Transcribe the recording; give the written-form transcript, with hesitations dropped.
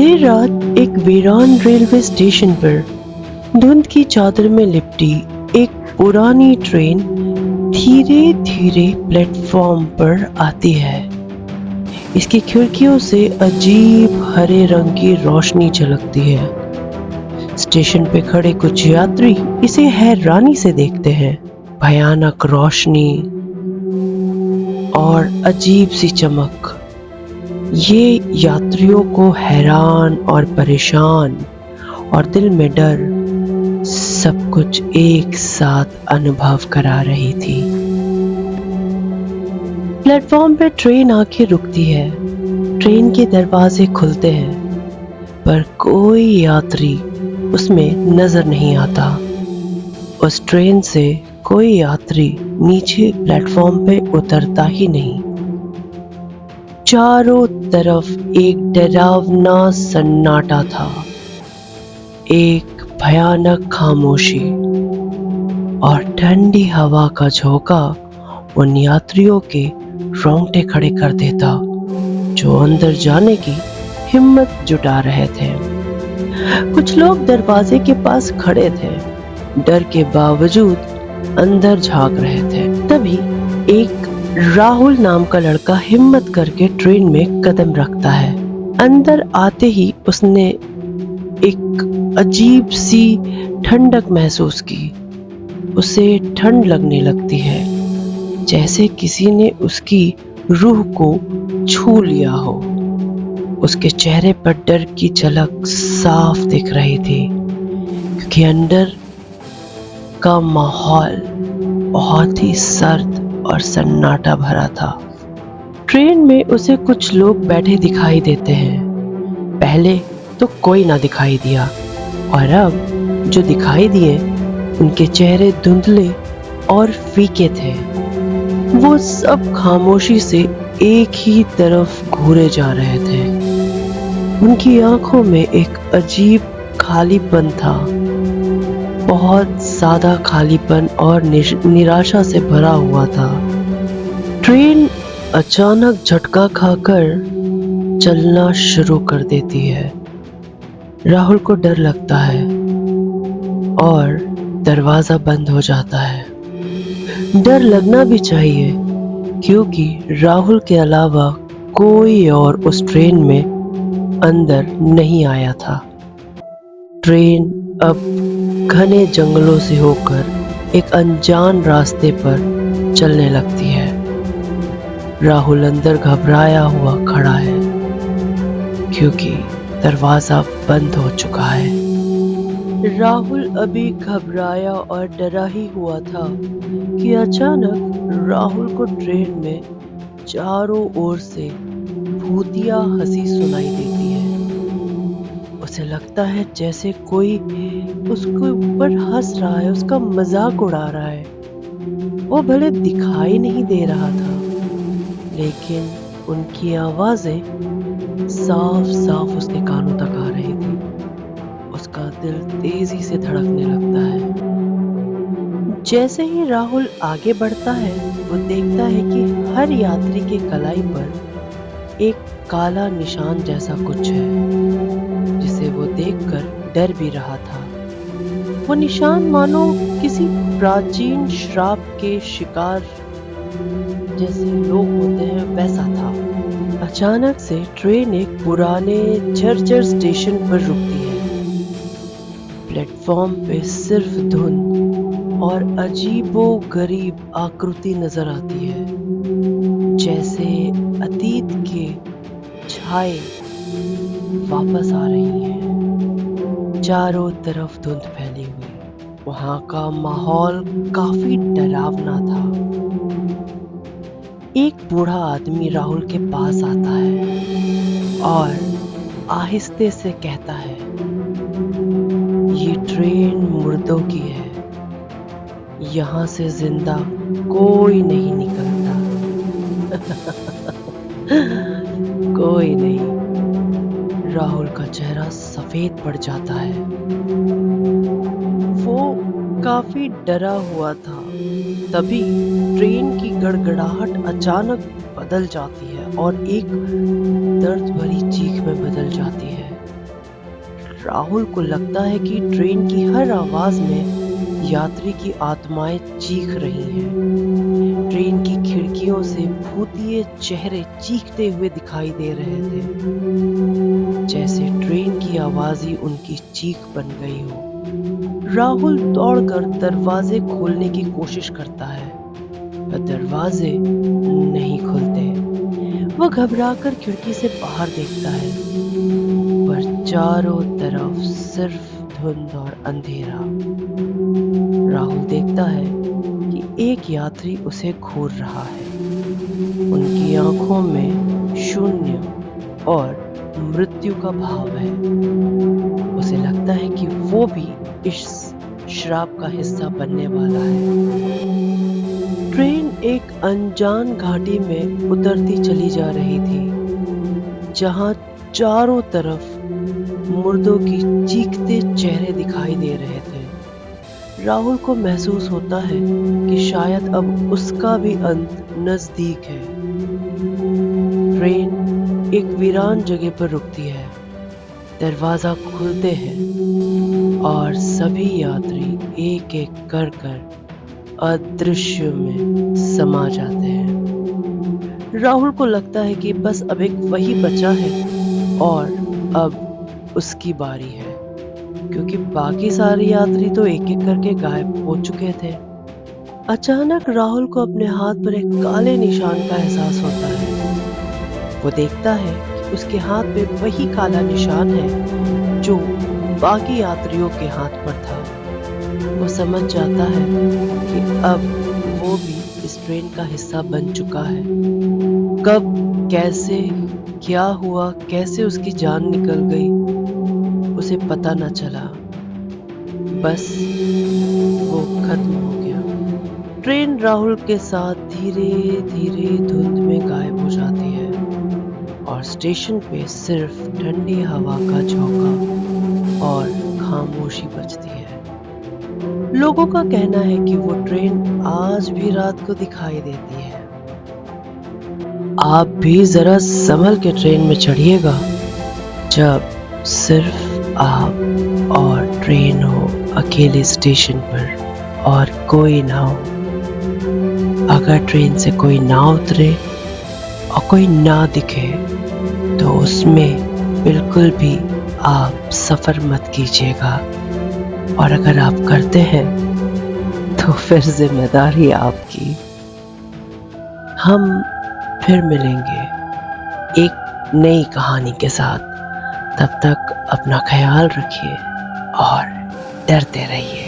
देर रात एक वीरान रेलवे स्टेशन पर धुंध की चादर में लिपटी एक पुरानी ट्रेन धीरे धीरे प्लेटफॉर्म पर आती है। इसकी खिड़कियों से अजीब हरे रंग की रोशनी झलकती है। स्टेशन पे खड़े कुछ यात्री इसे हैरानी से देखते हैं। भयानक रोशनी और अजीब सी चमक ये यात्रियों को हैरान और परेशान और दिल में डर सब कुछ एक साथ अनुभव करा रही थी। प्लेटफॉर्म पर ट्रेन आके रुकती है। ट्रेन के दरवाजे खुलते हैं पर कोई यात्री उसमें नजर नहीं आता। उस ट्रेन से कोई यात्री नीचे प्लेटफॉर्म पे उतरता ही नहीं। चारों तरफ एक डरावना सन्नाटा था, एक भयानक खामोशी और ठंडी हवा का झोंका उन यात्रियों के रोंगटे खड़े कर देता जो अंदर जाने की हिम्मत जुटा रहे थे। कुछ लोग दरवाजे के पास खड़े थे, डर के बावजूद अंदर झांक रहे थे। तभी एक राहुल नाम का लड़का हिम्मत करके ट्रेन में कदम रखता है। अंदर आते ही उसने एक अजीब सी ठंडक महसूस की। उसे ठंड लगने लगती है, जैसे किसी ने उसकी रूह को छू लिया हो। उसके चेहरे पर डर की झलक साफ दिख रही थी, क्योंकि अंदर का माहौल बहुत ही सर्द और सन्नाटा भरा था। ट्रेन में उसे कुछ लोग बैठे दिखाई देते हैं। पहले तो कोई ना दिखाई दिया और अब जो दिखाई दिए उनके चेहरे धुंधले और फीके थे। वो सब खामोशी से एक ही तरफ घूरे जा रहे थे। उनकी आंखों में एक अजीब खालीपन था, बहुत ज्यादा खालीपन और निराशा से भरा हुआ था। ट्रेन अचानक झटका खाकर चलना शुरू कर देती है। राहुल को डर लगता है और दरवाजा बंद हो जाता है। डर लगना भी चाहिए, क्योंकि राहुल के अलावा कोई और उस ट्रेन में अंदर नहीं आया था। ट्रेन अब घने जंगलों से होकर एक अनजान रास्ते पर चलने लगती है। राहुल अंदर घबराया हुआ खड़ा है, क्योंकि दरवाजा बंद हो चुका है। राहुल अभी घबराया और डरा ही हुआ था कि अचानक राहुल को ट्रेन में चारों ओर से भूतिया हंसी सुनाई देती है। उसे लगता है जैसे कोई उसके ऊपर हंस रहा है, उसका मजाक उड़ा रहा है। वो भले दिखाई नहीं दे रहा था, लेकिन उनकी आवाजें साफ साफ उसके कानों तक आ रही थी। उसका दिल तेजी से धड़कने लगता है। जैसे ही राहुल आगे बढ़ता है, वो देखता है कि हर यात्री के कलाई पर एक काला निशान जैसा कुछ है, जिसे वो देखकर डर भी रहा था। वो निशान मानो किसी प्राचीन श्राप के शिकार जैसे लोग होते हैं वैसा था। अचानक से ट्रेन एक पुराने जर्जर स्टेशन पर रुकती है। प्लेटफॉर्म पे सिर्फ धुंध और अजीबो-गरीब आकृति नजर आती है, जैसे अतीत के छाए वापस आ रही हैं। चारों तरफ धुंध फैली हुई। वहां का माहौल काफी डरावना था। एक बूढ़ा आदमी राहुल के पास आता है और आहिस्ते से कहता है, ये ट्रेन मुर्दों की है, यहाँ से जिंदा कोई नहीं निकलता। कोई नहीं। राहुल का चेहरा सफेद पड़ जाता है। वो काफी डरा हुआ था। तभी ट्रेन की गड़गड़ाहट अचानक बदल जाती है और एक दर्द भरी चीख में बदल जाती है। राहुल को लगता है कि ट्रेन की हर आवाज में यात्री की आत्माएं चीख रही हैं। ट्रेन की खिड़कियों से भूतिए चेहरे चीखते हुए दिखाई दे रहे थे, जैसे ट्रेन की आवाज ही उनकी चीख बन गई हो। राहुल दौड़कर दरवाजे खोलने की कोशिश करता है, पर दरवाजे नहीं खुलते। वह घबराकर खिड़की से बाहर देखता है, पर चारों तरफ सिर्फ धुंध और अंधेरा। राहुल देखता है कि एक यात्री उसे घूर रहा है। उनकी आंखों में शून्य और मृत्यु का भाव है। उसे लगता है कि वो भी इस श्राप का हिस्सा बनने वाला है। ट्रेन एक अनजान घाटी में उतरती चली जा रही थी, जहां चारों तरफ मुर्दों की चीखते चेहरे दिखाई दे रहे थे। राहुल को महसूस होता है कि शायद अब उसका भी अंत नजदीक है। ट्रेन एक वीरान जगह पर रुकती है। दरवाजा खुलते हैं और सभी यात्री एक एक कर अदृश्य में समा जाते हैं। राहुल को लगता है कि बस अब एक वही बचा है और अब उसकी बारी है, क्योंकि बाकी सारे यात्री तो एक एक करके गायब हो चुके थे। अचानक राहुल को अपने हाथ पर एक काले निशान का एहसास होता है। वो देखता है कि उसके हाथ पे वही काला निशान है जो बाकी यात्रियों के हाथ पर था। वो समझ जाता है कि अब वो भी इस ट्रेन का हिस्सा बन चुका है। कब, कैसे, क्या हुआ, कैसे उसकी जान निकल गई, उसे पता न चला। बस वो खत्म हो गया। ट्रेन राहुल के साथ धीरे धीरे धुंध में गायब हो जाती है और स्टेशन पे सिर्फ ठंडी हवा का झोंका और खामोशी बचती है। लोगों का कहना है कि वो ट्रेन आज भी रात को दिखाई देती है। आप भी जरा संभल के ट्रेन में चढ़िएगा, जब सिर्फ आप और ट्रेन हो अकेले स्टेशन पर और कोई ना हो। अगर ट्रेन से कोई ना उतरे और कोई ना दिखे तो उसमें बिल्कुल भी आप सफर मत कीजिएगा, और अगर आप करते हैं तो फिर जिम्मेदारी आपकी। हम फिर मिलेंगे एक नई कहानी के साथ। तब तक अपना ख्याल रखिए और डरते रहिए।